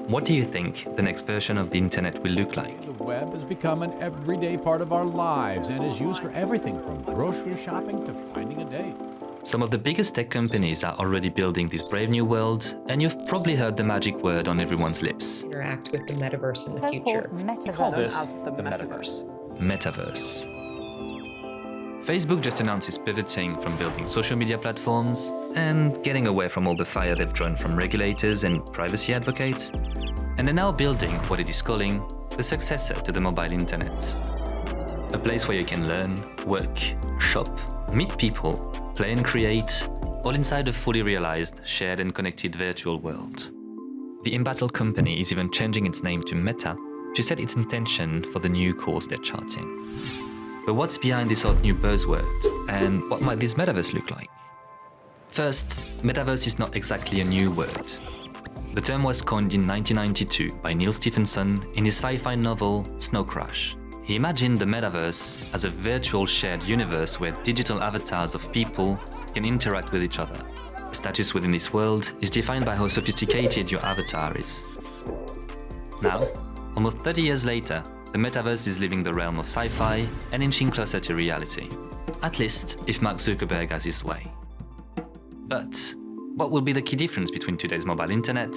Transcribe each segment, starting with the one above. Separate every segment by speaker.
Speaker 1: What do you think the next version of the internet will look like?
Speaker 2: The web has become an everyday part of our lives and is used for everything from grocery shopping to finding a date.
Speaker 1: Some of the biggest tech companies are already building this brave new world, and you've probably heard the magic word on everyone's lips.
Speaker 3: Interact with the metaverse in the future.
Speaker 4: We call this the metaverse.
Speaker 1: Metaverse. Facebook just announced it's pivoting from building social media platforms and getting away from all the fire they've drawn from regulators and privacy advocates. And they're now building what it is calling the successor to the mobile internet. A place where you can learn, work, shop, meet people, play and create, all inside a fully realized, shared and connected virtual world. The embattled company is even changing its name to Meta to set its intention for the new course they're charting. But what's behind this hot new buzzword, and what might this metaverse look like? First, metaverse is not exactly a new word. The term was coined in 1992 by Neil Stephenson in his sci-fi novel Snow Crash. He imagined the metaverse as a virtual shared universe where digital avatars of people can interact with each other. Status within this world is defined by how sophisticated your avatar is. Now, almost 30 years later, the metaverse is leaving the realm of sci-fi and inching closer to reality. At least if Mark Zuckerberg has his way. But what will be the key difference between today's mobile internet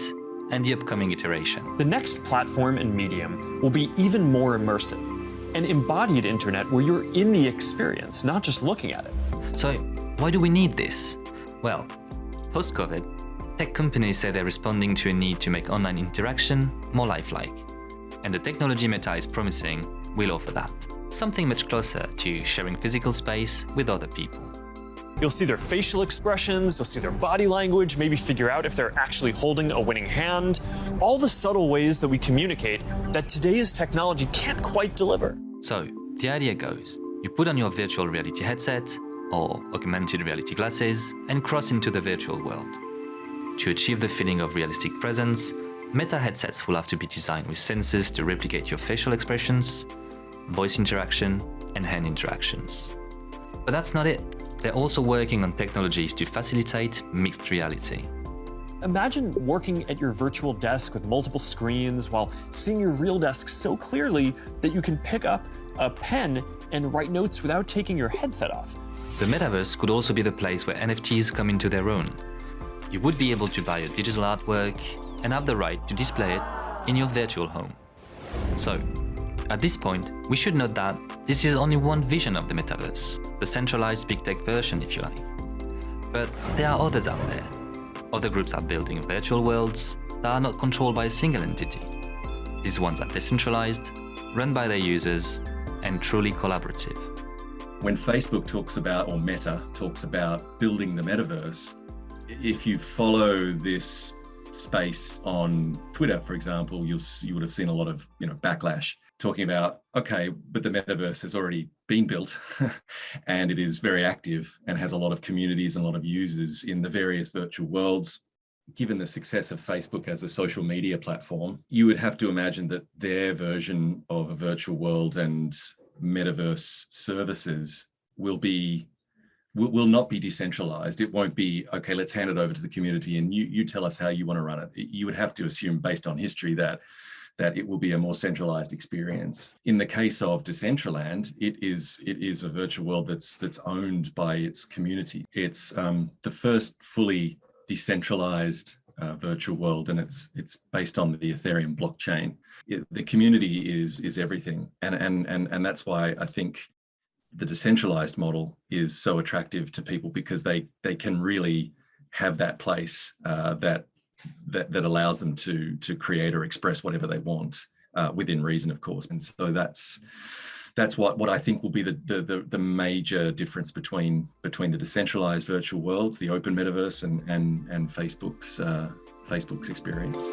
Speaker 1: and the upcoming iteration?
Speaker 4: The next platform and medium will be even more immersive, an embodied internet where you're in the experience, not just looking at it.
Speaker 1: So why do we need this? Well, post-COVID, tech companies say they're responding to a need to make online interaction more lifelike. And the technology Meta is promising will offer that. Something much closer to sharing physical space with other people.
Speaker 4: You'll see their facial expressions, you'll see their body language, maybe figure out if they're actually holding a winning hand. All the subtle ways that we communicate that today's technology can't quite deliver.
Speaker 1: So, the idea goes, you put on your virtual reality headset or augmented reality glasses and cross into the virtual world. To achieve the feeling of realistic presence, Meta headsets will have to be designed with sensors to replicate your facial expressions, voice interaction, and hand interactions. But that's not it. They're also working on technologies to facilitate mixed reality.
Speaker 4: Imagine working at your virtual desk with multiple screens while seeing your real desk so clearly that you can pick up a pen and write notes without taking your headset off.
Speaker 1: The metaverse could also be the place where NFTs come into their own. You would be able to buy a digital artwork and have the right to display it in your virtual home. So, at this point, we should note that this is only one vision of the metaverse, the centralized big tech version if you like. But there are others out there. Other groups are building virtual worlds that are not controlled by a single entity. These ones are decentralized, run by their users, and truly collaborative.
Speaker 5: When Facebook talks about, or Meta talks about building the metaverse, if you follow this space on Twitter, for example, you would have seen a lot of backlash talking about, okay, but the metaverse has already been built and it is very active and has a lot of communities and a lot of users in the various virtual worlds. Given the success of Facebook as a social media platform, you would have to imagine that their version of a virtual world and metaverse services will not be decentralized. It won't be, okay, let's hand it over to the community and you tell us how you want to run it. You would have to assume, based on history, that it will be a more centralized experience. In the case of Decentraland, it is a virtual world that's owned by its community. It's the first fully decentralized virtual world, and it's based on the Ethereum blockchain. The community is everything, and that's why I think the decentralized model is so attractive to people, because they can really have that place that allows them to create or express whatever they want within reason, of course. And so that's what I think will be the major difference between the decentralized virtual worlds, the open metaverse, and Facebook's experience.